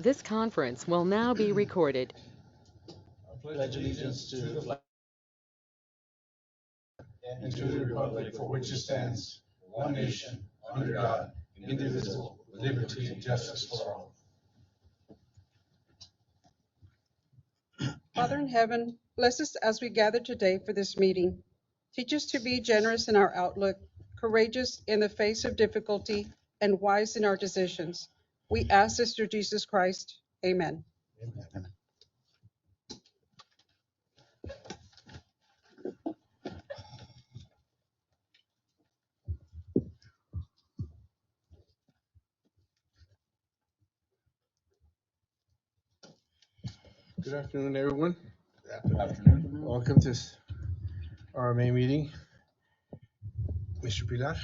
This conference will now be recorded. I pledge allegiance to the flag and to the republic for which it stands, one nation, under God, indivisible, with liberty and justice for all. Father in heaven, bless us as we gather today for this meeting. Teach us to be generous in our outlook, courageous in the face of difficulty, and wise in our decisions. We ask this through Jesus Christ. Amen. Amen. Good afternoon, everyone. Good afternoon. Welcome to our main meeting. Mr. Pilar,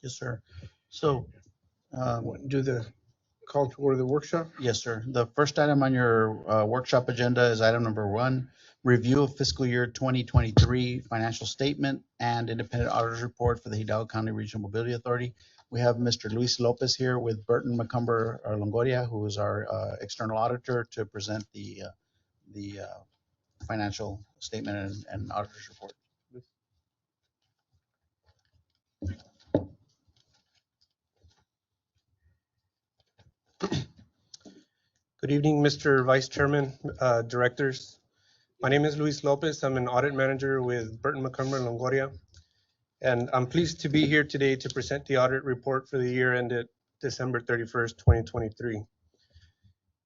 Yes, sir. So, do the call to order the workshop. yes, sir. The first item on your workshop agenda is item number 1, review of fiscal year 2023 financial statement and independent auditor's report for the Hidalgo County Regional Mobility Authority. We have Mr. Luis Lopez here with Burton McCumber Longoria, who is our external auditor, to present the financial statement and auditor's report. Good evening, Mr. Vice Chairman, directors. My name is Luis Lopez. I'm an audit manager with Burton McCumber Longoria, and I'm pleased to be here today to present the audit report for the year ended December 31st, 2023.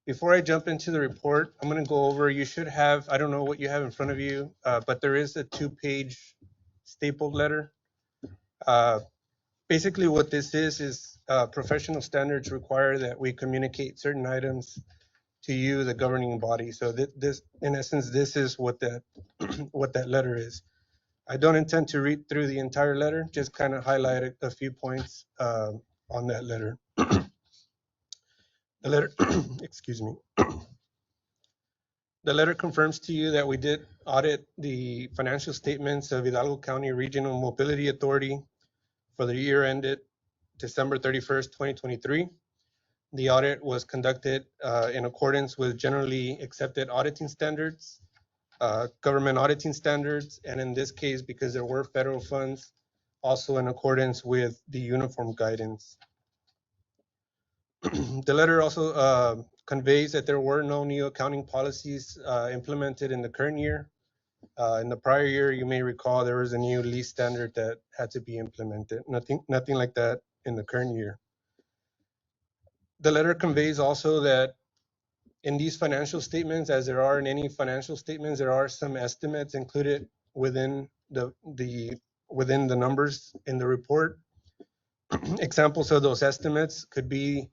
Before I jump into the report, I'm going to go over, you should have, I don't know what you have in front of you, but there is a 2-page stapled letter. Basically what this is professional standards require that we communicate certain items to you, the governing body. So this, in essence, this is what that what that letter is. I don't intend to read through the entire letter, just kind of highlight a few points on that letter. The letter, excuse me. The letter confirms to you that we did audit the financial statements of Hidalgo County Regional Mobility Authority for the year ended December 31st, 2023. The audit was conducted in accordance with generally accepted auditing standards, government auditing standards, and in this case, because there were federal funds, also in accordance with the uniform guidance. The letter also conveys that there were no new accounting policies implemented in the current year. In the prior year, you may recall there was a new lease standard that had to be implemented. Nothing like that in the current year. The letter conveys also that in these financial statements, as there are in any financial statements, there are some estimates included within the numbers in the report. Examples of those estimates could be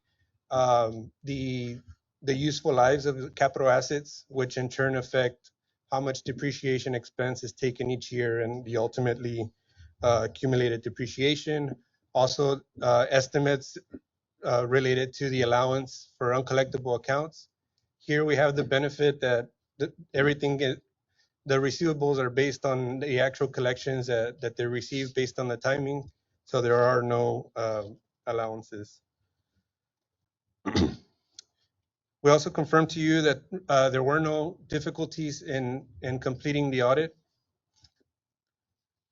the useful lives of capital assets, which in turn affect how much depreciation expense is taken each year and the ultimately accumulated depreciation. Also, estimates related to the allowance for uncollectible accounts. Here we have the benefit that the receivables are based on the actual collections that they receive based on the timing, so there are no allowances. We also confirm to you that there were no difficulties in completing the audit.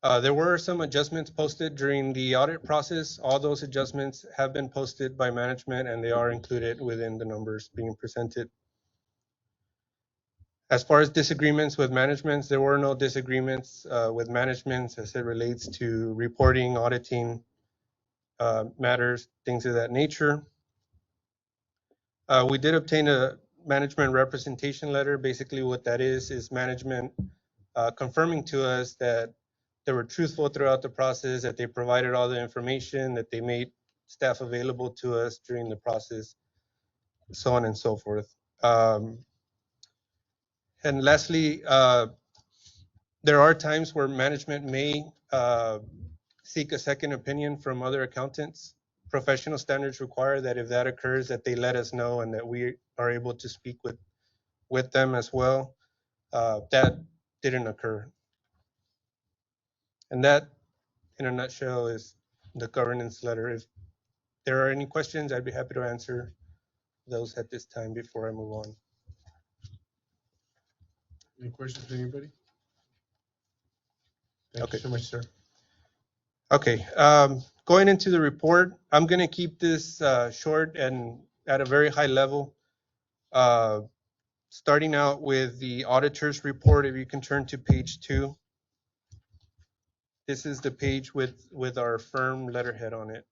There were some adjustments posted during the audit process. All those adjustments have been posted by management and they are included within the numbers being presented. As far as disagreements with management, there were no disagreements with management as it relates to reporting, auditing matters, things of that nature. We did obtain a management representation letter. Basically what that is management confirming to us that they were truthful throughout the process, that they provided all the information, that they made staff available to us during the process, so on and so forth. And lastly, there are times where management may seek a second opinion from other accountants. Professional standards require that if that occurs, that they let us know and that we are able to speak with them as well. That didn't occur. And that, in a nutshell, is the governance letter. If there are any questions, I'd be happy to answer those at this time before I move on. Any questions from anybody? Thank Okay. you so much, sir. Okay, going into the report, I'm going to keep this short and at a very high level. Starting out with the auditor's report, if you can turn to page 2. This is the page with our firm letterhead on it.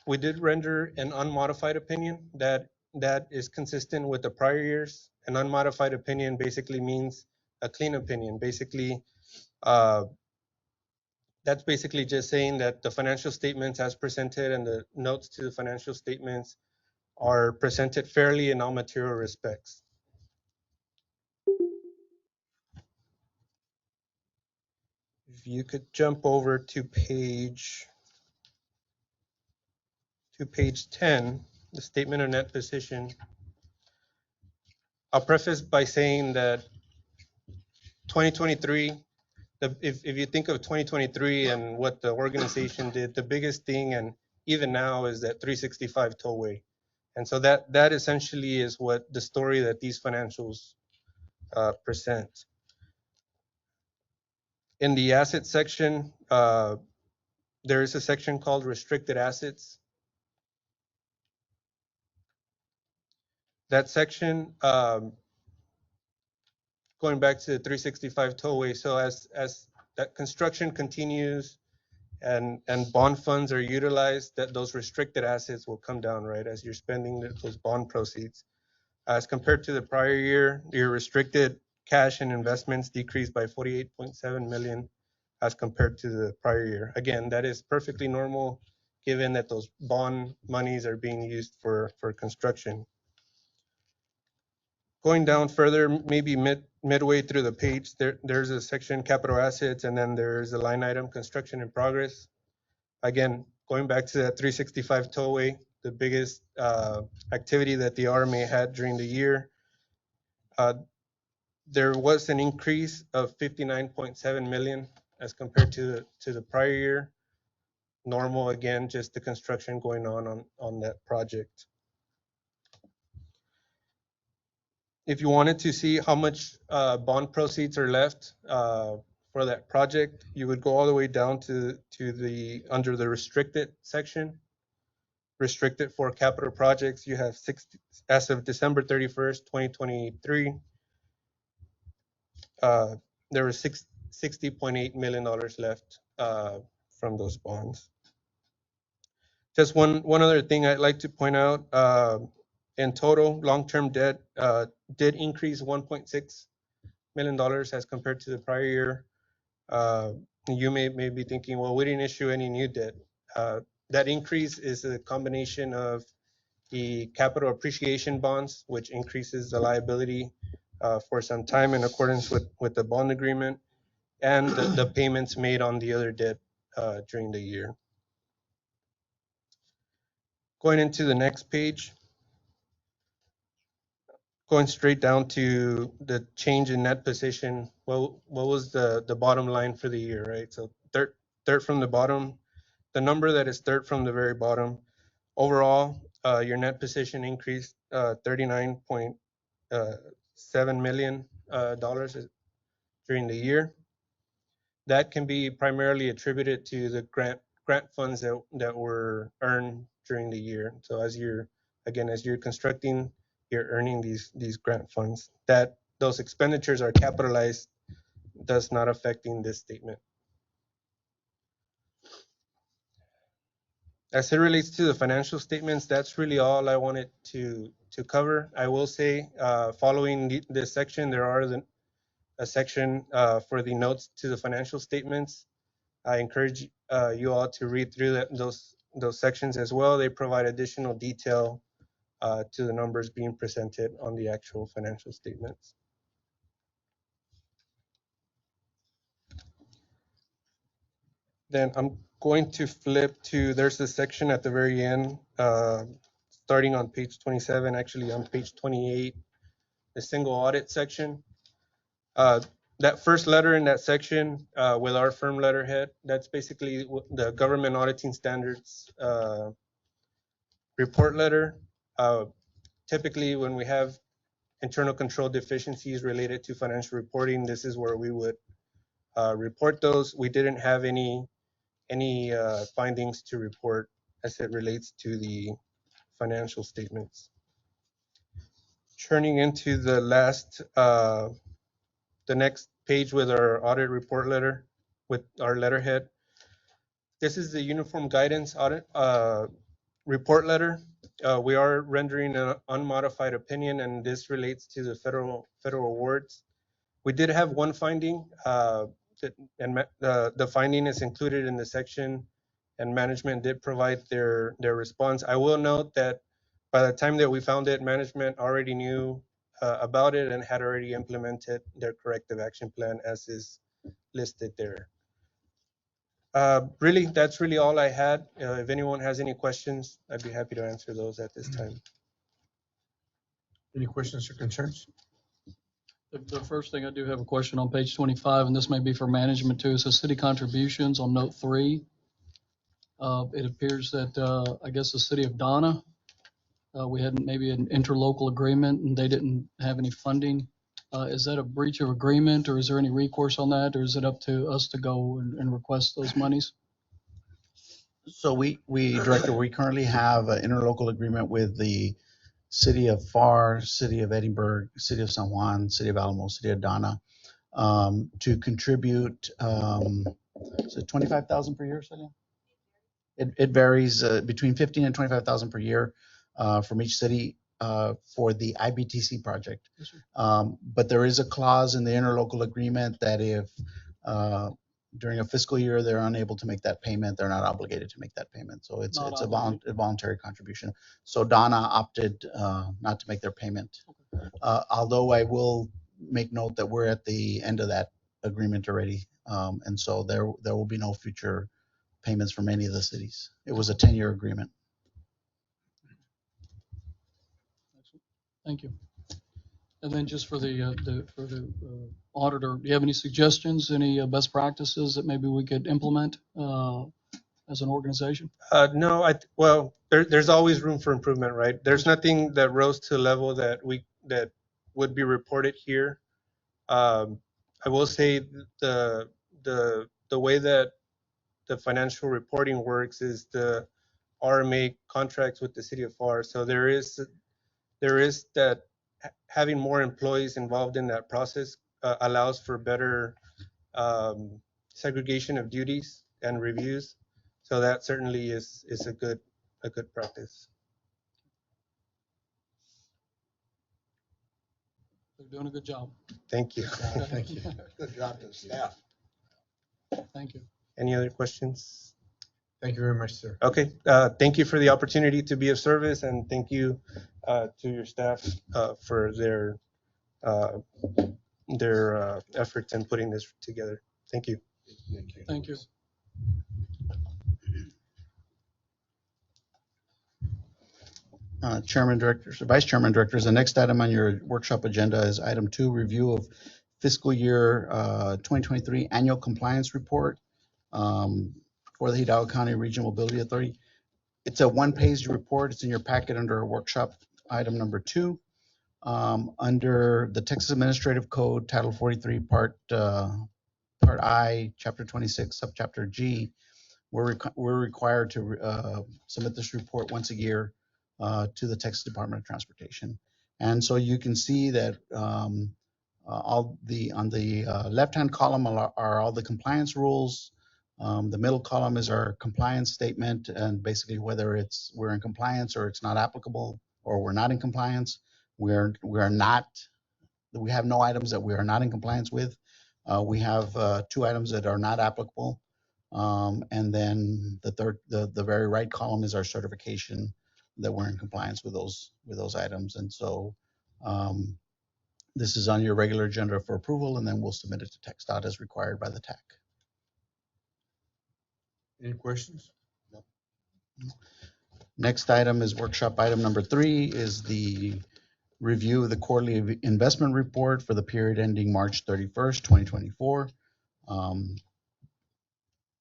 We did render an unmodified opinion that is consistent with the prior years. An unmodified opinion basically means a clean opinion. Basically, that's basically just saying that the financial statements as presented and the notes to the financial statements are presented fairly in all material respects. If you could jump over to page 10, the statement of net position. I'll preface by saying that 2023, if you think of 2023 and what the organization did, the biggest thing, and even now, is that 365 tollway. And so that essentially is what the story that these financials present. In the asset section, there is a section called restricted assets. That section, going back to the 365 tollway, so as that construction continues and bond funds are utilized, that those restricted assets will come down, right, as you're spending those bond proceeds. As compared to the prior year, your restricted cash and investments decreased by 48.7 million as compared to the prior year. Again, that is perfectly normal given that those bond monies are being used for construction. Going down further, maybe midway through the page, there's a section capital assets, and then there's a line item construction in progress. Again, going back to that 365 tollway, the biggest activity that the RMA had during the year, there was an increase of 59.7 million as compared to the prior year. Normal, again, just the construction going on that project. If you wanted to see how much bond proceeds are left for that project, you would go all the way down to the under the restricted section. Restricted for capital projects, you have 60 as of December 31st, 2023. There was $60.8 million left from those bonds. Just one other thing I'd like to point out. In total, long-term debt did increase $1.6 million as compared to the prior year. You may be thinking, well, we didn't issue any new debt. That increase is a combination of the capital appreciation bonds, which increases the liability for some time in accordance with the bond agreement, and the payments made on the other debt during the year. Going into the next page, going straight down to the change in net position. Well, what was the bottom line for the year, right? So third from the bottom, the number that is third from the very bottom. Overall, your net position increased $39.7 million during the year. That can be primarily attributed to the grant funds that were earned during the year. So as you're constructing, you're earning these grant funds. That those expenditures are capitalized, thus not affecting this statement. As it relates to the financial statements, that's really all I wanted to cover. I will say, following this section, there are a section for the notes to the financial statements. I encourage you all to read through those sections as well. They provide additional detail to the numbers being presented on the actual financial statements. Then I'm going to flip to, there's a section at the very end, starting on page 27, actually on page 28, the single audit section. That first letter in that section with our firm letterhead, that's basically the government auditing standards report letter. Typically, when we have internal control deficiencies related to financial reporting, this is where we would report those. We didn't have any findings to report as it relates to the financial statements. Turning into the next page with our audit report letter, with our letterhead. This is the uniform guidance audit report letter. We are rendering an unmodified opinion, and this relates to the federal awards. We did have one finding, and the finding is included in the section, and management did provide their response. I will note that by the time that we found it, management already knew about it and had already implemented their corrective action plan as is listed there. Really, that's really all I had. If anyone has any questions, I'd be happy to answer those at this time. Any questions or concerns? The first thing, I do have a question on page 25, and this may be for management too. It says city contributions on note 3. It appears that, I guess the city of Donna, we had maybe an interlocal agreement and they didn't have any funding. Is that a breach of agreement, or is there any recourse on that, or is it up to us to go and request those monies? So Director, we currently have an interlocal agreement with the city of Pharr, city of Edinburgh, city of San Juan, city of Alamo, city of Donna, to contribute, is it 25,000 per year, Celia? It varies between 15 and 25,000 per year from each city for the IBTC project. Yes, sir. But there is a clause in the interlocal agreement that if during a fiscal year they're unable to make that payment, they're not obligated to make that payment. So it's a voluntary contribution. So Donna opted not to make their payment. Okay. Although I will make note that we're at the end of that agreement already, and so there will be no future payments from any of the cities. It was a 10-year agreement. Thank you. And then just for the auditor, do you have any suggestions, any best practices that maybe we could implement as an organization? No, well, there's always room for improvement, right? There's nothing that rose to a level that would be reported here. I will say the way that the financial reporting works is the RMA contracts with the city of Pharr. So there is that having more employees involved in that process allows for better segregation of duties and reviews. So that certainly is a good practice. They're doing a good job. Thank you. Thank you. Good job to the staff. Thank you. Any other questions? Thank you very much, sir. Okay. Thank you for the opportunity to be of service, and thank you to your staff for their efforts in putting this together. Thank you. Thank you. Chairman, Directors, or Vice Chairman, Directors, the next item on your workshop agenda is item 2, review of fiscal year 2023 annual compliance report for the Hidalgo County Regional Mobility Authority. It's a one-page report. It's in your packet under workshop item number 2. Under the Texas Administrative Code, Title 43, Part I, Chapter 26, Subchapter G, we're required to submit this report once a year to the Texas Department of Transportation. And so you can see that on the left-hand column are all the compliance rules. The middle column is our compliance statement, and basically whether we're in compliance or it's not applicable, or we're not in compliance. We have no items that we are not in compliance with. We have 2 items that are not applicable. And then the very right column is our certification that we're in compliance with those items. And so this is on your regular agenda for approval, and then we'll submit it to TxDOT as required by the TAC. Any questions? No. Next item is workshop item number 3, is the review of the quarterly investment report for the period ending March 31st, 2024.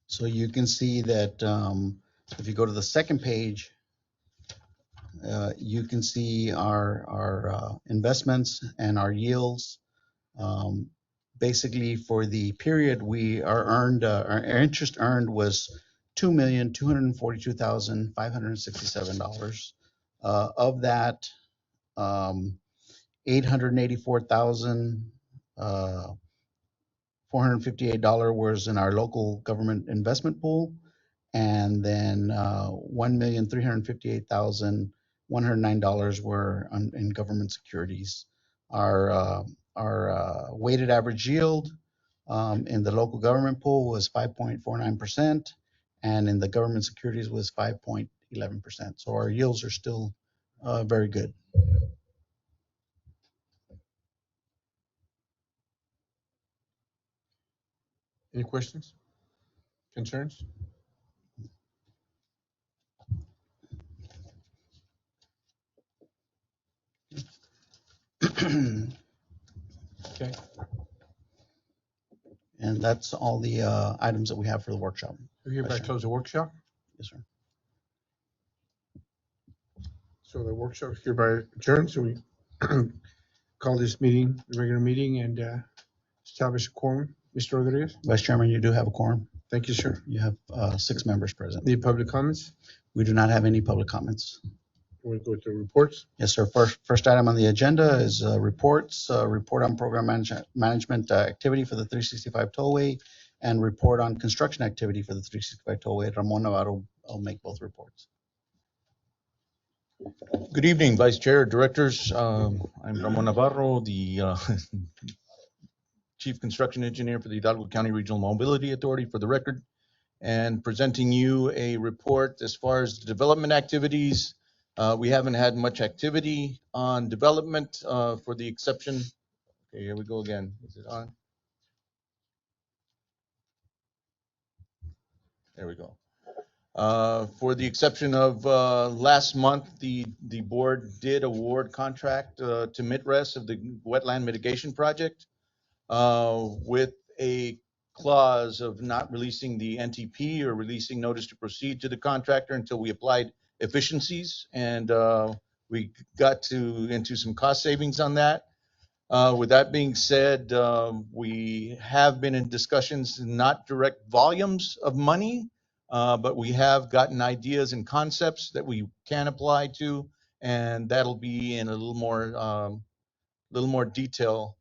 So you can see that if you go to the second page You can see our investments and our yields. Basically, for the period, our interest earned was $2,242,567. Of that, 884,000 $458 was in our local government investment pool, and then $1,358,109 were in government securities. Our weighted average yield in the local government pool was 5.49%, and in the government securities was 5.11%. So our yields are still very good. Any questions? Concerns? Okay. And that's all the items that we have for the workshop. We hereby close the workshop. Yes, sir. So the workshop is hereby adjourned. So we call this meeting, the regular meeting, and establish a quorum. Mr. Rodriguez? Vice Chairman, you do have a quorum. Thank you, sir. You have 6 members present. Any public comments? We do not have any public comments. We go to reports. Yes, sir. First item on the agenda is reports. Report on program management activity for the 365 Tollway, and report on construction activity for the 365 Tollway. Ramon Navarro will make both reports. Good evening, Vice Chair, Directors. I'm Ramon Navarro, the Chief Construction Engineer for the Hidalgo County Regional Mobility Authority, for the record, and presenting you a report as far as the development activities. We haven't had much activity on development for the exception. Okay, here we go again. Is it on? There we go. For the exception of last month, the board did award contract to MidRes of the wetland mitigation project with a clause of not releasing the NTP or releasing notice to proceed to the contractor until we applied efficiencies, and we got into some cost savings on that. With that being said, we have been in discussions, not direct volumes of money, but we have gotten ideas and concepts that we can apply to, and that'll be in a little more detail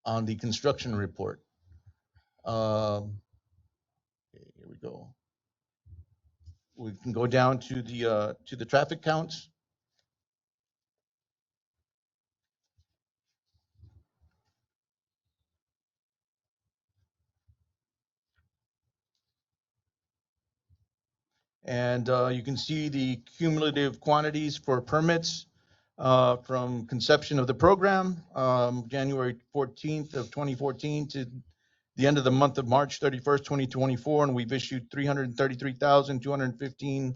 on the construction report. Okay, here we go. We can go down to the traffic counts. And you can see the cumulative quantities for permits from conception of the program, January 14th of 2014 to the end of the month of March 31st, 2024, and we've issued 333,215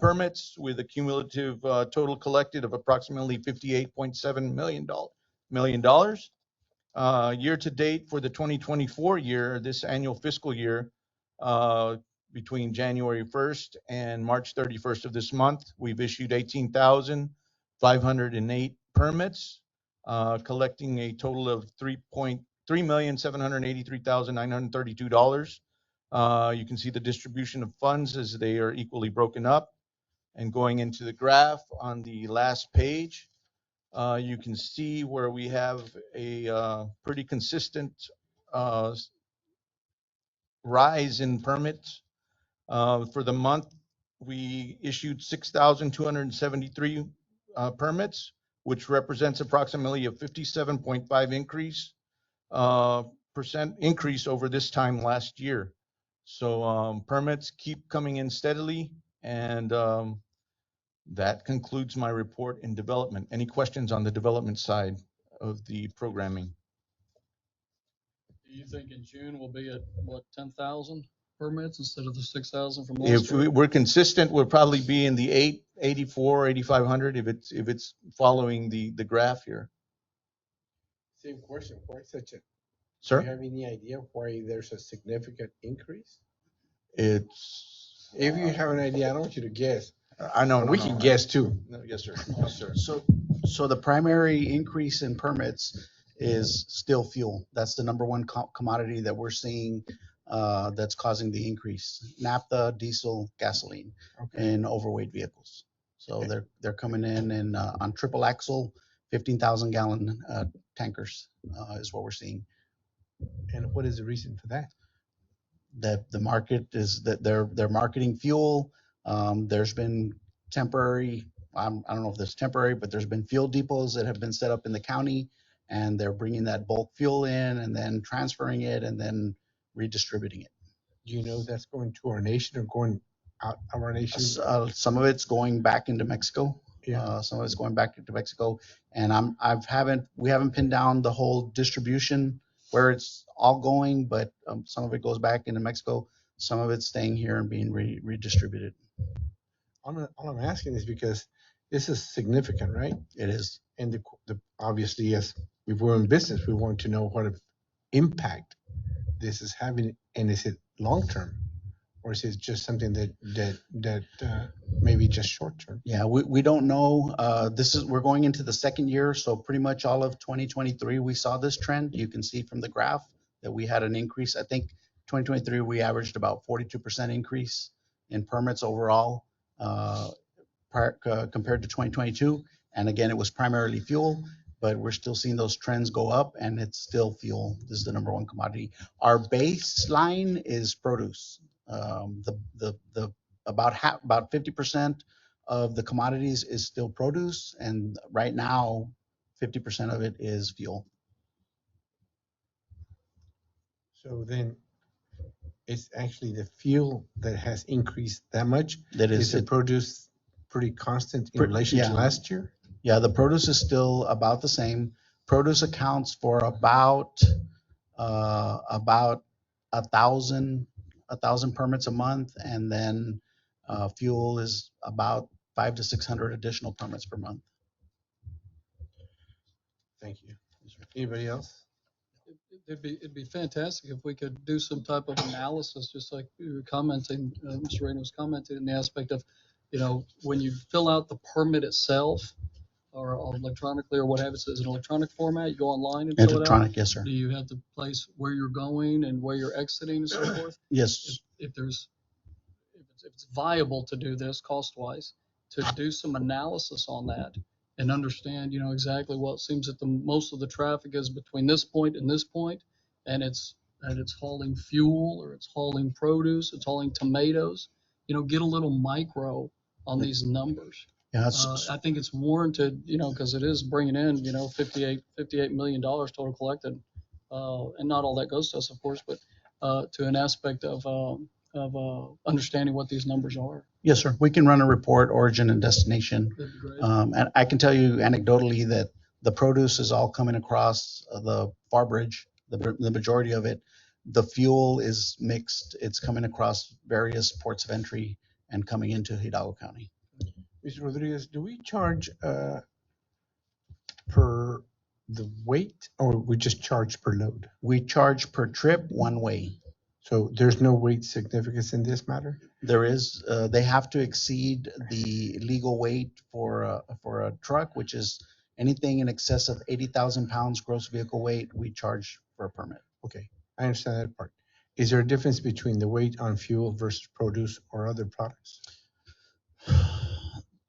permits with a cumulative total collected of approximately $58.7 million. Year to date for the 2024 year, this annual fiscal year, between January 1st and March 31st of this month, we've issued 18,508 permits, collecting a total of $3,783,932. You can see the distribution of funds as they are equally broken up. And going into the graph on the last page, you can see where we have a pretty consistent rise in permits. For the month, we issued 6,273 permits, which represents approximately a 57.5% increase over this time last year. So permits keep coming in steadily, and that concludes my report in development. Any questions on the development side of the programming? Do you think in June we'll be at, what, 10,000 permits instead of the 6,000 from last If year? we're consistent, we'll probably be in the 884, 8,500 if it's following the graph here. Same question. Why such a, do Sir? you have any idea why there's a significant increase? It's If you have an idea, I don't want you to guess. I know, no, We no, can I- guess too. No, yes, sir. Yes, sir. So the primary increase in permits is still fuel. That's the number one commodity that we're seeing that's causing the increase. Naphtha, diesel, gasoline, Okay. and overweight vehicles. So Okay. they're coming in and on triple axle, 15,000 gallon tankers is what we're seeing. And what is the reason for that? That the market is that they're marketing fuel. There's been temporary, I don't know if that's temporary, but there's been fuel depots that have been set up in the county, and they're bringing that bulk fuel in and then transferring it and then redistributing it. Do you know that's going to our nation or going out of our nation? Some of it's going back into Mexico. Yeah. Some of it's going back into Mexico, and we haven't pinned down the whole distribution where it's all going, but some of it goes back into Mexico. Some of it's staying here and being redistributed. All I'm asking is because this is significant, right? It is. And obviously, yes, if we're in business, we want to know what impact this is having, and is it long-term? Or is it just something that maybe just short-term? Yeah, we don't know. We're going into the second year, so pretty much all of 2023, we saw this trend. You can see from the graph that we had an increase. I think 2023, we averaged about 42% increase in permits overall compared to 2022. And again, it was primarily fuel, but we're still seeing those trends go up, and it's still fuel. This is the number one commodity. Our baseline is produce. About 50% of the commodities is still produce, and right now 50% of it is fuel. So then it's actually the fuel that has increased that much? That Is the produce pretty constant in relation to last year? Yeah, the produce is still about the same. Produce accounts for about 1,000 permits a month, and then fuel is about 500 to 600 additional permits per month. Thank you. Anybody else? It'd be fantastic if we could do some type of analysis, just like you were commenting, Mr. Reno was commenting in the aspect of, when you fill out the permit itself or electronically or what have it, is it an electronic format? You go online and fill it out? Electronic, yes, sir. Do you have the place where you're going and where you're exiting and so forth? Yes. If it's viable to do this cost-wise, to do some analysis on that and understand, exactly what seems that most of the traffic is between this point and this point, and it's hauling fuel or it's hauling produce, it's hauling tomatoes, get a little micro on these numbers. Yeah, I think it's warranted, because it is bringing in, $58 million total collected, and not all that goes to us, of course, but to an aspect of understanding what these numbers are. Yes, sir. We can run a report, origin and destination. That'd be great. And I can tell you anecdotally that the produce is all coming across the Pharr Bridge, the majority of it. The fuel is mixed. It's coming across various ports of entry and coming into Hidalgo County. Mr. Rodriguez, do we charge per the weight, or we just charge per load? We charge per trip one way. So there's no weight significance in this matter? There is. They have to exceed the legal weight for a truck, which is anything in excess of 80,000 pounds gross vehicle weight. We charge for a permit. Okay, I understand that part. Is there a difference between the weight on fuel versus produce or other products?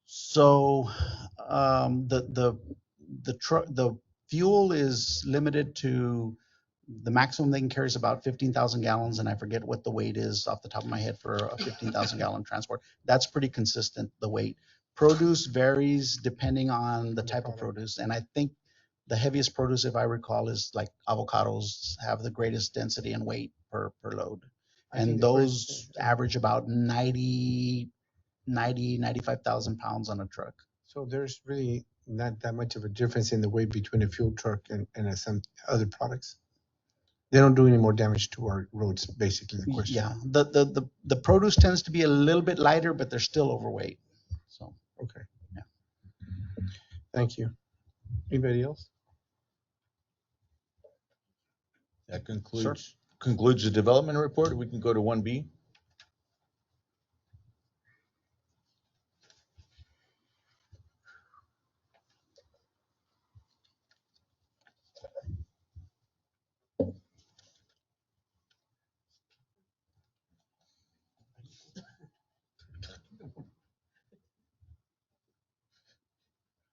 So the fuel is limited to the maximum they can carry is about 15,000 gallons, and I forget what the weight is off the top of my head for a 15,000 gallon transport. That's pretty consistent, the weight. Produce varies depending on the type of produce, and I think the heaviest produce, if I recall, is like avocados have the greatest density and weight per load. And those average about 95,000 pounds on a truck. So there's really not that much of a difference in the weight between a fuel truck and some other products? They don't do any more damage to our roads, basically the question. Yeah, the produce tends to be a little bit lighter, but they're still overweight. So okay, yeah. Thank you. Anybody else? That concludes the development report. We can go to 1B.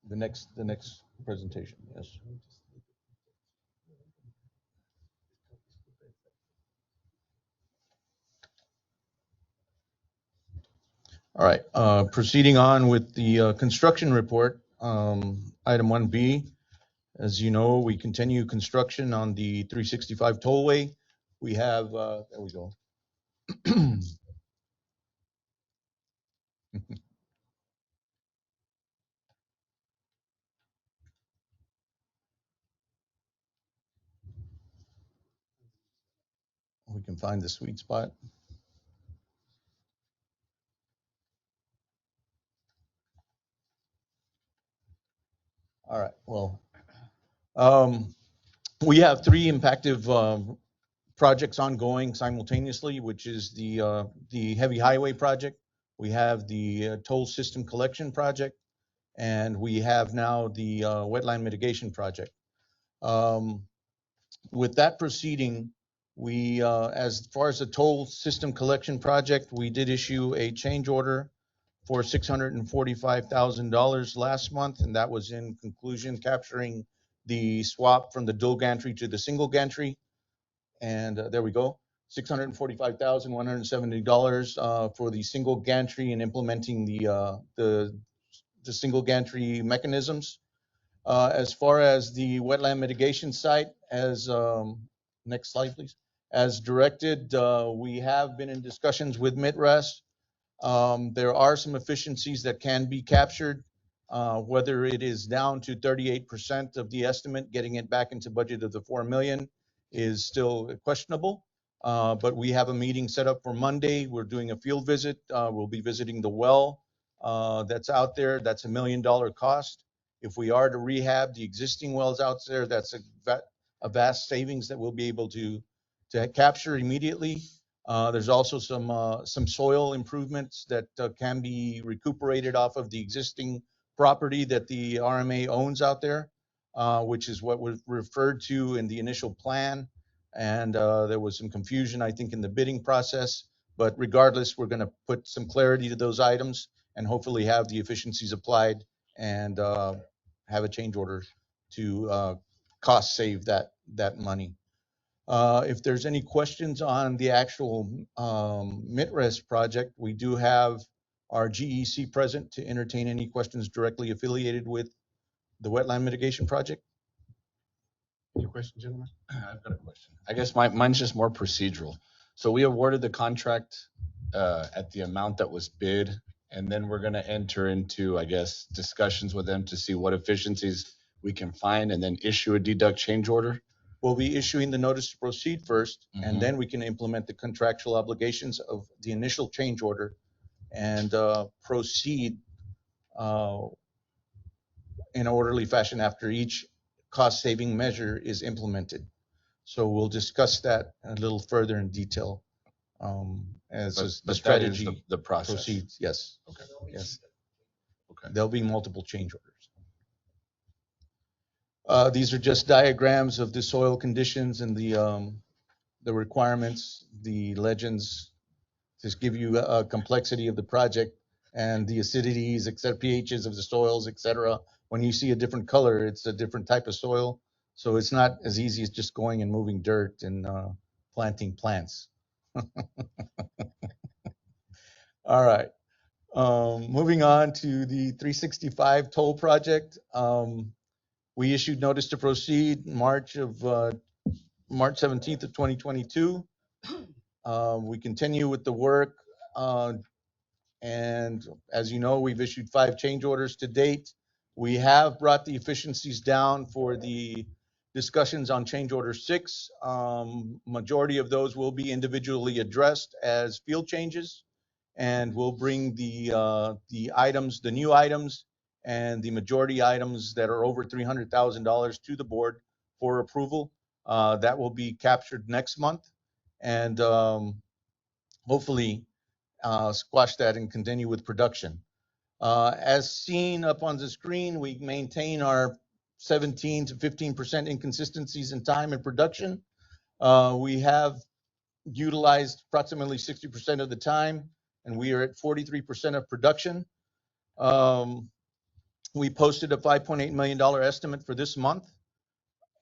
The next presentation, yes. All right, proceeding on with the construction report, item 1B. As you know, we continue construction on the 365 tollway. We have, there we go. We can find the sweet spot. All right, well, we have three impactive projects ongoing simultaneously, which is the heavy highway project. We have the toll system collection project, and we have now the wetland mitigation project. With that proceeding, we, as far as the toll system collection project, we did issue a change order for $645,000 last month, and that was in conclusion capturing the swap from the dual gantry to the single gantry. And there we go, $645,170 for the single gantry and implementing the single gantry mechanisms. As far as the wetland mitigation site, as next slide, please. As directed, we have been in discussions with MITRES. There are some efficiencies that can be captured, whether it is down to 38% of the estimate, getting it back into budget of the 4 million is still questionable. But we have a meeting set up for Monday. We're doing a field visit. We'll be visiting the well that's out there. That's $1 million cost. If we are to rehab the existing wells out there, that's a vast savings that we'll be able to capture immediately. There's also some soil improvements that can be recuperated off of the existing property that the RMA owns out there, which is what was referred to in the initial plan. And there was some confusion, I think, in the bidding process. But regardless, we're going to put some clarity to those items and hopefully have the efficiencies applied and have a change order to cost save that money. If there's any questions on the actual MITRES project, we do have our GEC present to entertain any questions directly affiliated with the wetland mitigation project. Any questions, gentlemen? I've got a question. I guess mine's just more procedural. So we awarded the contract at the amount that was bid, and then we're going to enter into, I guess, discussions with them to see what efficiencies we can find and then issue a deduct change order. We'll be issuing the notice to proceed first, and then we can implement the contractual obligations of the initial change order and proceed in an orderly fashion after each cost-saving measure is implemented. So we'll discuss that a little further in detail as the strategy the process proceeds. Yes. Okay. Yes. Okay. There'll be multiple change orders. These are just diagrams of the soil conditions and the requirements, the legends, just give you a complexity of the project and the acidities, etc., pHs of the soils, etc. When you see a different color, it's a different type of soil. So it's not as easy as just going and moving dirt and planting plants. All right. Moving on to the 365 toll project. We issued notice to proceed March 17th of 2022. We continue with the work. And as you know, we've issued 5 change orders to date. We have brought the efficiencies down for the discussions on change order 6. Majority of those will be individually addressed as field changes, and we'll bring the items, the new items, and the majority items that are over $300,000 to the board for approval. That will be captured next month, and hopefully squash that and continue with production. As seen up on the screen, we maintain our 17 to 15% inconsistencies in time and production. We have utilized approximately 60% of the time, and we are at 43% of production. We posted a $5.8 million estimate for this month.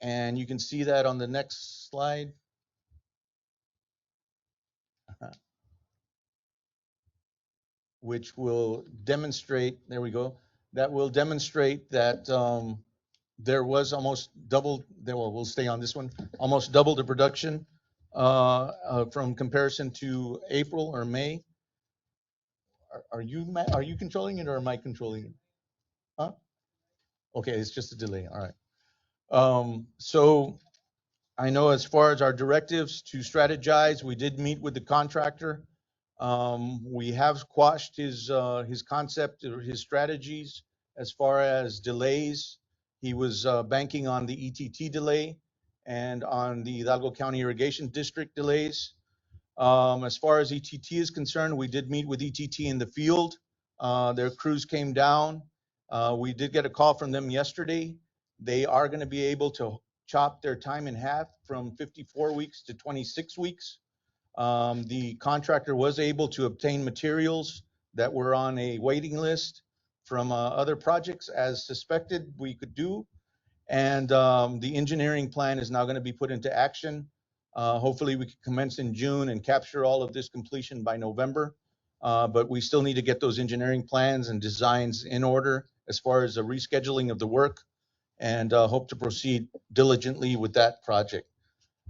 And you can see that on the next slide. Which will demonstrate, there we go, that will demonstrate that there was almost double, we'll stay on this one, almost double the production from comparison to April or May. Are you controlling it or am I controlling it? Huh? Okay, it's just a delay. All right. So I know as far as our directives to strategize, we did meet with the contractor. We have quashed his concept or his strategies as far as delays. He was banking on the ETT delay and on the Hidalgo County Irrigation District delays. As far as ETT is concerned, we did meet with ETT in the field. Their crews came down. We did get a call from them yesterday. They are going to be able to chop their time in half from 54 weeks to 26 weeks. The contractor was able to obtain materials that were on a waiting list from other projects as suspected we could do. And the engineering plan is now going to be put into action. Hopefully we can commence in June and capture all of this completion by November. But we still need to get those engineering plans and designs in order as far as the rescheduling of the work, and hope to proceed diligently with that project.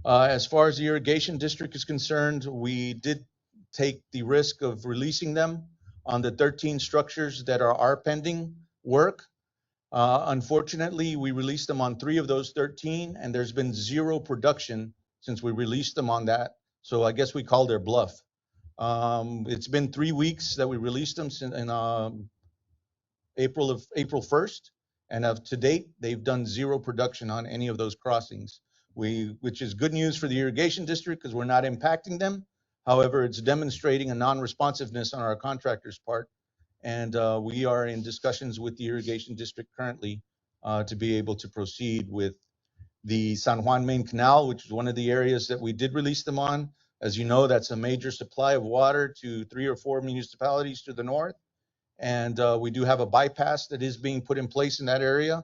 As far as the irrigation district is concerned, we did take the risk of releasing them on the 13 structures that are pending work. Unfortunately, we released them on 3 of those 13, and there's been 0 production since we released them on that. So I guess we called their bluff. It's been 3 weeks that we released them in April 1st, and to date, they've done 0 production on any of those crossings. Which is good news for the irrigation district because we're not impacting them. However, it's demonstrating a non-responsiveness on our contractor's part. And we are in discussions with the irrigation district currently to be able to proceed with the San Juan Main Canal, which is one of the areas that we did release them on. As you know, that's a major supply of water to 3 or 4 municipalities to the north. And we do have a bypass that is being put in place in that area.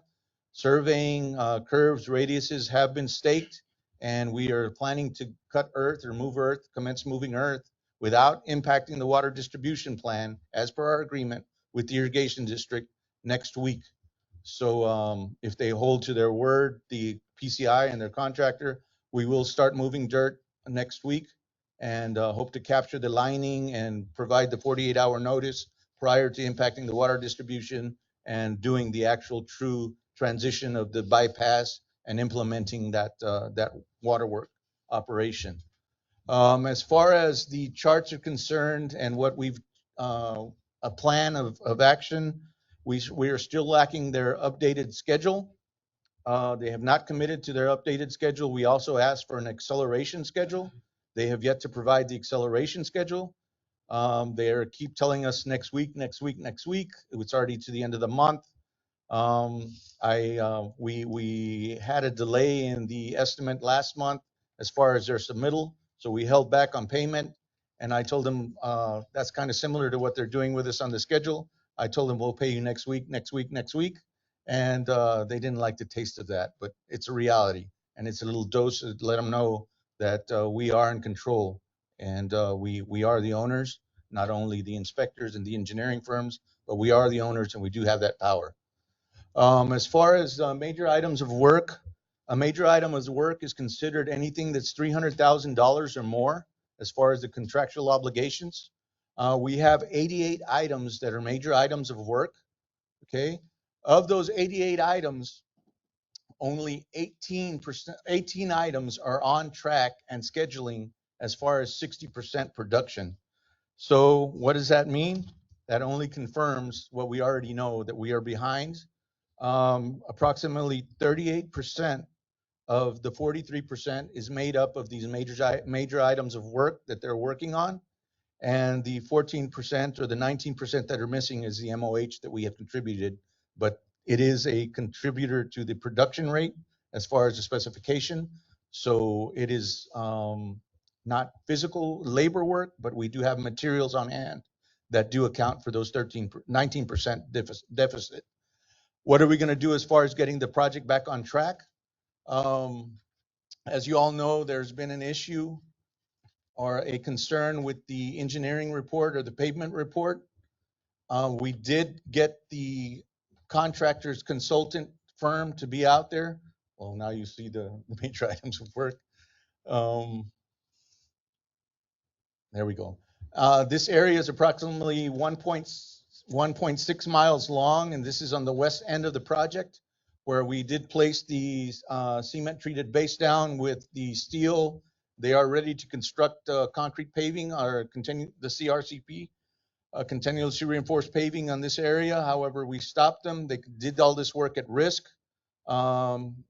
Surveying curves, radiuses have been staked, and we are planning to cut earth or move earth, commence moving earth without impacting the water distribution plan as per our agreement with the irrigation district next week. So if they hold to their word, the PCI and their contractor, we will start moving dirt next week and hope to capture the lining and provide the 48-hour notice prior to impacting the water distribution and doing the actual true transition of the bypass and implementing that waterwork operation. As far as the charts are concerned and what we've, a plan of action, we are still lacking their updated schedule. They have not committed to their updated schedule. We also asked for an acceleration schedule. They have yet to provide the acceleration schedule. They keep telling us next week, next week, next week. It's already to the end of the month. We had a delay in the estimate last month as far as their submittal, so we held back on payment. And I told them that's kind of similar to what they're doing with us on the schedule. I told them we'll pay you next week, next week, next week, and they didn't like the taste of that. But it's a reality, and it's a little dose to let them know that we are in control, and we are the owners, not only the inspectors and the engineering firms, but we are the owners, and we do have that power. As far as major items of work, a major item of work is considered anything that's $300,000 or more as far as the contractual obligations. We have 88 items that are major items of work, okay? Of those 88 items, only 18 items are on track and scheduling as far as 60% production. So what does that mean? That only confirms what we already know, that we are behind. Approximately 38% of the 43% is made up of these major items of work that they're working on. And the 14% or the 19% that are missing is the MOH that we have contributed. But it is a contributor to the production rate as far as the specification. So it is not physical labor work, but we do have materials on hand that do account for those 19% deficit. What are we going to do as far as getting the project back on track? As you all know, there's been an issue or a concern with the engineering report or the pavement report. We did get the contractor's consultant firm to be out there. Well, now you see the major items of work. There we go. This area is approximately 1.6 miles long, and this is on the west end of the project, where we did place the cement-treated base down with the steel. They are ready to construct concrete paving or continue the CRCP, continuously reinforced paving on this area. However, we stopped them. They did all this work at risk,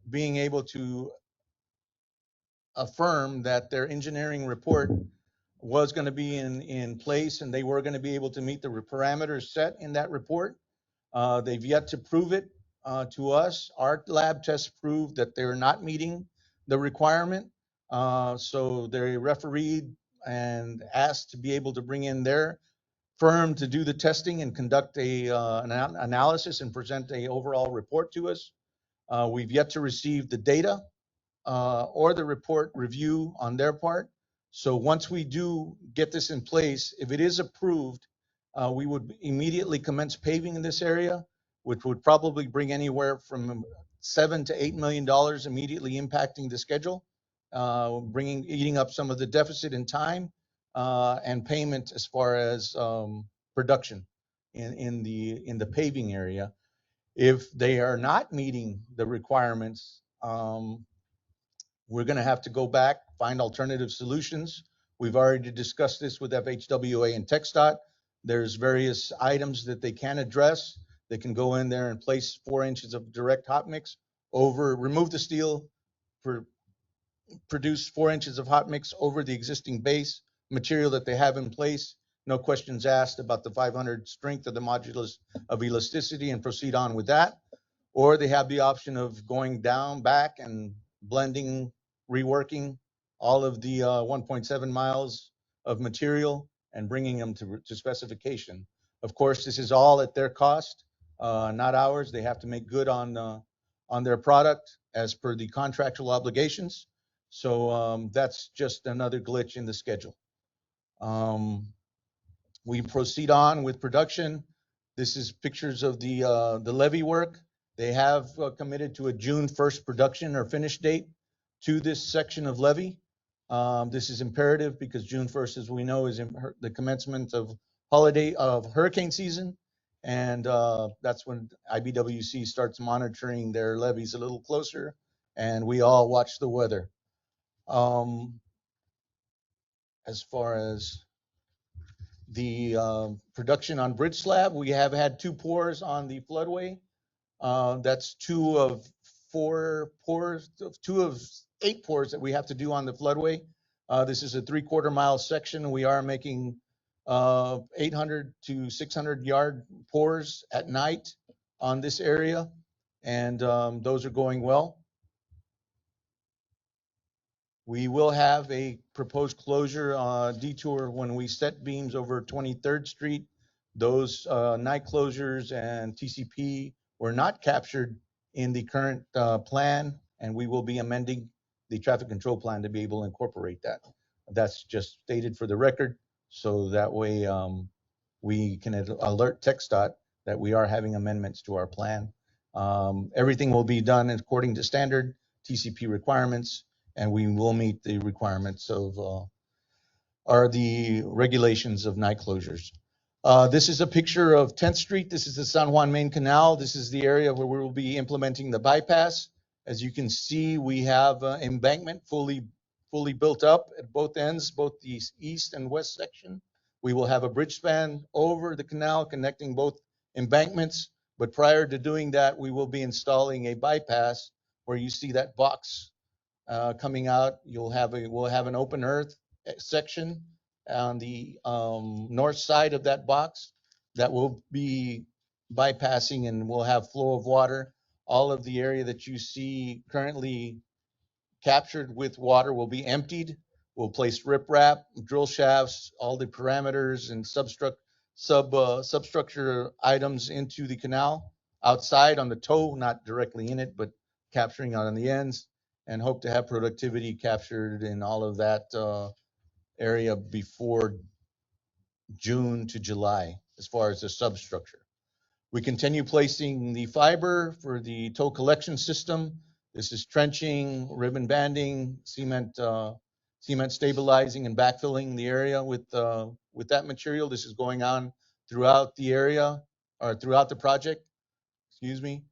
being able to affirm that their engineering report was going to be in place and they were going to be able to meet the parameters set in that report. They've yet to prove it to us. Our lab tests proved that they're not meeting the requirement. So they refereed and asked to be able to bring in their firm to do the testing and conduct an analysis and present a overall report to us. We've yet to receive the data or the report review on their part. So once we do get this in place, if it is approved, we would immediately commence paving in this area, which would probably bring anywhere from $7 to $8 million immediately impacting the schedule, eating up some of the deficit in time and payment as far as production in the paving area. If they are not meeting the requirements, we're going to have to go back, find alternative solutions. We've already discussed this with FHWA and TxDOT. There's various items that they can address. They can go in there and place 4 inches of direct hot mix over, remove the steel, produce 4 inches of hot mix over the existing base material that they have in place. No questions asked about the 500 strength of the modulus of elasticity and proceed on with that. Or they have the option of going down, back, and blending, reworking all of the 1.7 miles of material and bringing them to specification. Of course, this is all at their cost, not ours. They have to make good on their product as per the contractual obligations. So that's just another glitch in the schedule. We proceed on with production. This is pictures of the levee work. They have committed to a June 1st production or finish date to this section of levee. This is imperative because June 1st, as we know, is the commencement of hurricane season. And that's when IBWC starts monitoring their levees a little closer, and we all watch the weather. As far as the production on bridge slab, we have had 2 pours on the floodway. That's 2 of 4 pours, 2 of 8 pours that we have to do on the floodway. This is a 3/4 mile section. We are making 800 to 600 yard pours at night on this area, and those are going well. We will have a proposed closure detour when we set beams over 23rd Street. Those night closures and TCP were not captured in the current plan, and we will be amending the traffic control plan to be able to incorporate that. That's just stated for the record, so that way we can alert TxDOT that we are having amendments to our plan. Everything will be done according to standard TCP requirements, and we will meet the requirements of the regulations of night closures. This is a picture of 10th Street. This is the San Juan Main Canal. This is the area where we will be implementing the bypass. As you can see, we have embankment fully built up at both ends, both the east and west section. We will have a bridge span over the canal connecting both embankments. But prior to doing that, we will be installing a bypass where you see that box coming out. We'll have an open earth section on the north side of that box that will be bypassing, and we'll have flow of water. All of the area that you see currently captured with water will be emptied. We'll place riprap, drill shafts, all the parameters and substructure items into the canal. outside on the toe, not directly in it, but capturing on the ends, and hope to have productivity captured in all of that area before June to July as far as the substructure. We continue placing the fiber for the tow collection system. This is trenching, ribbon banding, cement stabilizing and backfilling the area with that material. This is going on throughout the area or throughout the project, excuse me.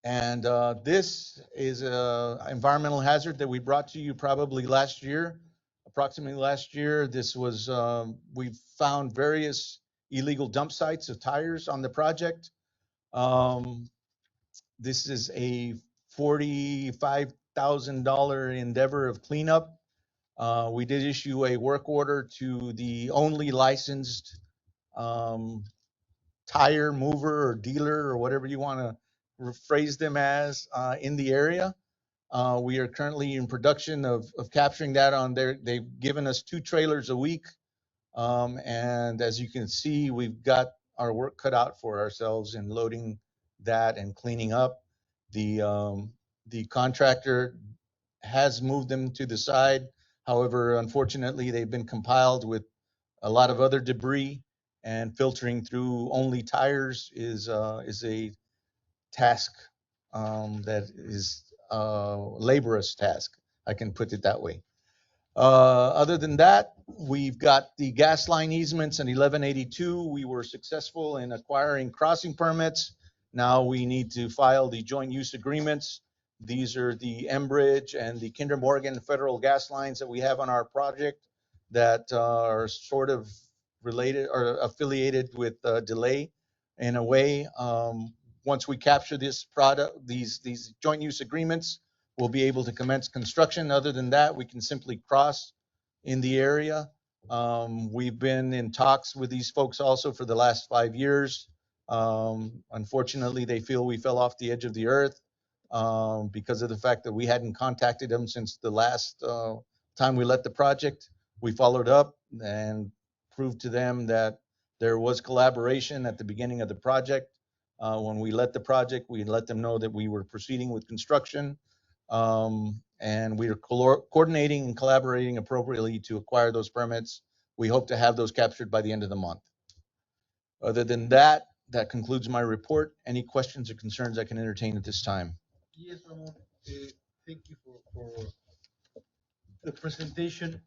And this is an environmental hazard that we brought to you probably last year, approximately last year. This was, we found various illegal dump sites of tires on the project. This is a $45,000 endeavor of cleanup. We did issue a work order to the only licensed tire mover or dealer or whatever you want to phrase them as in the area. We are currently in production of capturing that on there. They've given us 2 trailers a week. And as you can see, we've got our work cut out for ourselves in loading that and cleaning up. The contractor has moved them to the side. However, unfortunately, they've been compiled with a lot of other debris, and filtering through only tires is a task that is a laborious task. I can put it that way. Other than that, we've got the gas line easements in 1182. We were successful in acquiring crossing permits. Now we need to file the joint use agreements. These are the Enbridge and the Kinder Morgan federal gas lines that we have on our project that are sort of related or affiliated with delay in a way. Once we capture this product, these joint use agreements, we'll be able to commence construction. Other than that, we can simply cross in the area. We've been in talks with these folks also for the last 5 years. Unfortunately, they feel we fell off the edge of the earth because of the fact that we hadn't contacted them since the last time we let the project. We followed up and proved to them that there was collaboration at the beginning of the project. When we let the project, we let them know that we were proceeding with construction. And we are coordinating and collaborating appropriately to acquire those permits. We hope to have those captured by the end of the month. Other than that, that concludes my report. Any questions or concerns I can entertain at this time? Yes, Ramon. Thank you for the presentation.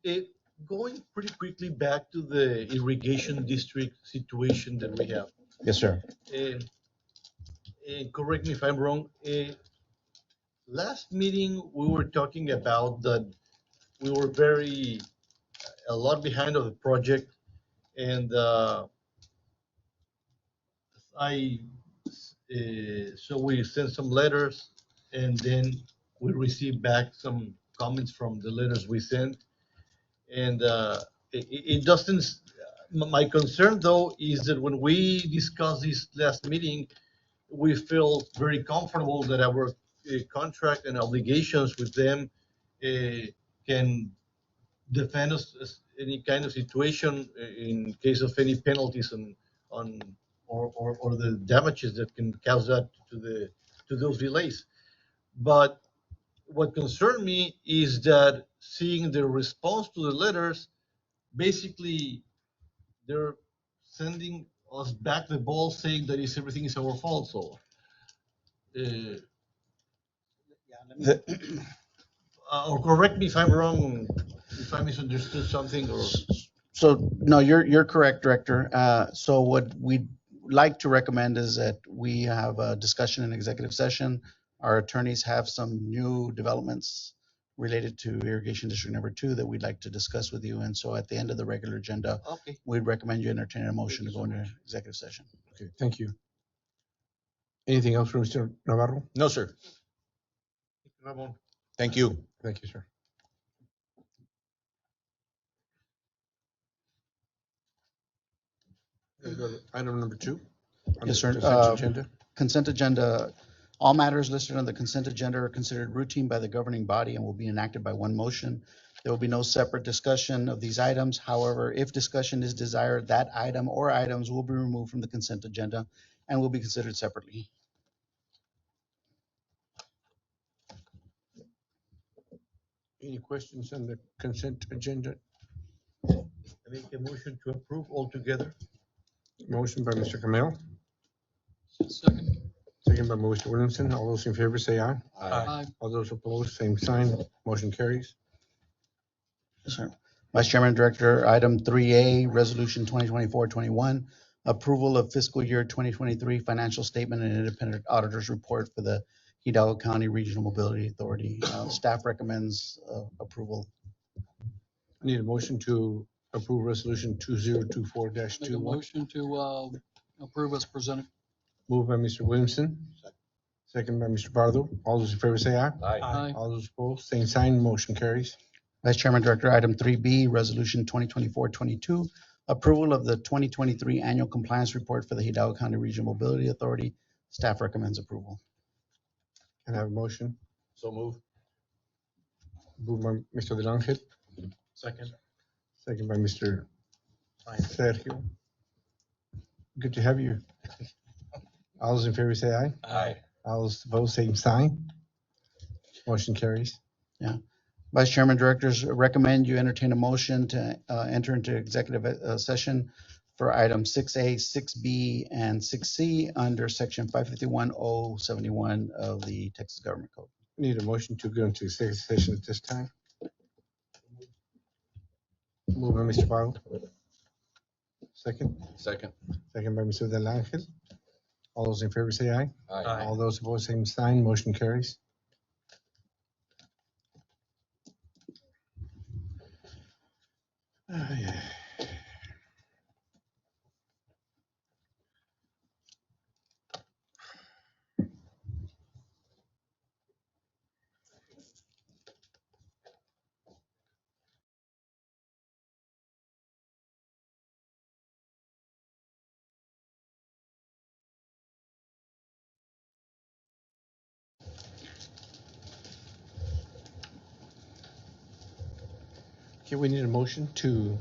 Going pretty quickly back to the irrigation district situation that we have. Yes, sir. Correct me if I'm wrong. Last meeting, we were talking about that we were a lot behind of the project, and so we sent some letters, and then we received back some comments from the letters we sent, and it doesn't. My concern though is that when we discussed this last meeting, we feel very comfortable that our contract and obligations with them can defend us as any kind of situation in case of any penalties or the damages that can cause that to those delays. But what concerned me is that seeing the response to the letters, basically they're sending us back the ball saying that everything is our fault. So or correct me if I'm wrong, if I misunderstood something or. So no, you're correct, Director. So what we'd like to recommend is that we have a discussion in executive session. Our attorneys have some new developments related to irrigation district number 2 that we'd like to discuss with you. And so at the end of the regular agenda, Okay. we'd recommend you entertain a motion to go into executive session. Okay, thank you. Anything else for Mr. Navarro? No, sir. Ramon. Thank you. Thank you, sir. Item number 2. on Yes, the sir. consent agenda. Consent agenda. All matters listed on the consent agenda are considered routine by the governing body and will be enacted by one motion. There will be no separate discussion of these items. However, if discussion is desired, that item or items will be removed from the consent agenda and will be considered separately. Any questions on the consent agenda? I make a motion to approve altogether. Motion by Mr. Camille, Second. second by Mr. Williamson. All those in favor say aye. Aye. All those opposed, same sign. Motion carries. Yes, sir. Vice Chairman and Director, item 3A, Resolution 2024-21, approval of fiscal year 2023 financial statement and independent auditor's report for the Hidalgo County Regional Mobility Authority. Staff recommends approval. I need a motion to approve resolution 2024-21. Make a motion to approve as presented. Moved by Mr. Williamson, second by Mr. Pardo. All those in favor say aye. Aye. All those opposed, same sign. Motion carries. Vice Chairman and Director, item 3B, Resolution 2024-22, approval of the 2023 annual compliance report for the Hidalgo County Regional Mobility Authority. Staff recommends approval. Can I have a motion? So move. Moved by Mr. Del Angel, Second. second by Mr. Sergio. Good to have you. All those in favor say aye. Aye. All those opposed, same sign. Motion carries. Vice Chairman, Directors, recommend you entertain a motion to enter into executive session for items 6A, 6B, and 6C under section 551.071 of the Texas Government Code. Need a motion to go into executive session at this time. Moved by Mr. Pardo. Second, Second. second by Mr. Del Angel. All those in favor say aye. Aye. All those opposed, same sign. Motion carries. Yeah. Okay, we need a motion to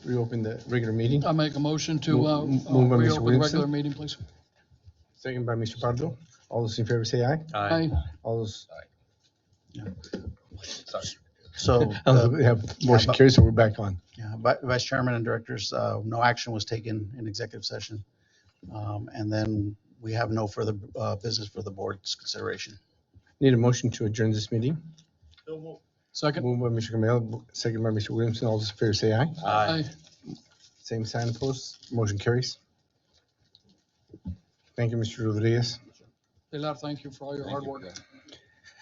reopen the regular meeting. I make a motion to Moved by Mr. reopen the Williamson. regular meeting, please. Second by Mr. Pardo. All those in favor say aye. Aye. All those. Sorry. So, We have motion carries, so we're back on. yeah, Vice Chairman and Directors, no action was taken in executive session. And then we have no further business for the board's consideration. Need a motion to adjourn this meeting. Second. Moved by Mr. Camille, second by Mr. Williamson. All those in favor say aye. Aye. Same sign opposed. Motion carries. Thank you, Mr. Rodriguez. Pilar, thank you for all your hard work.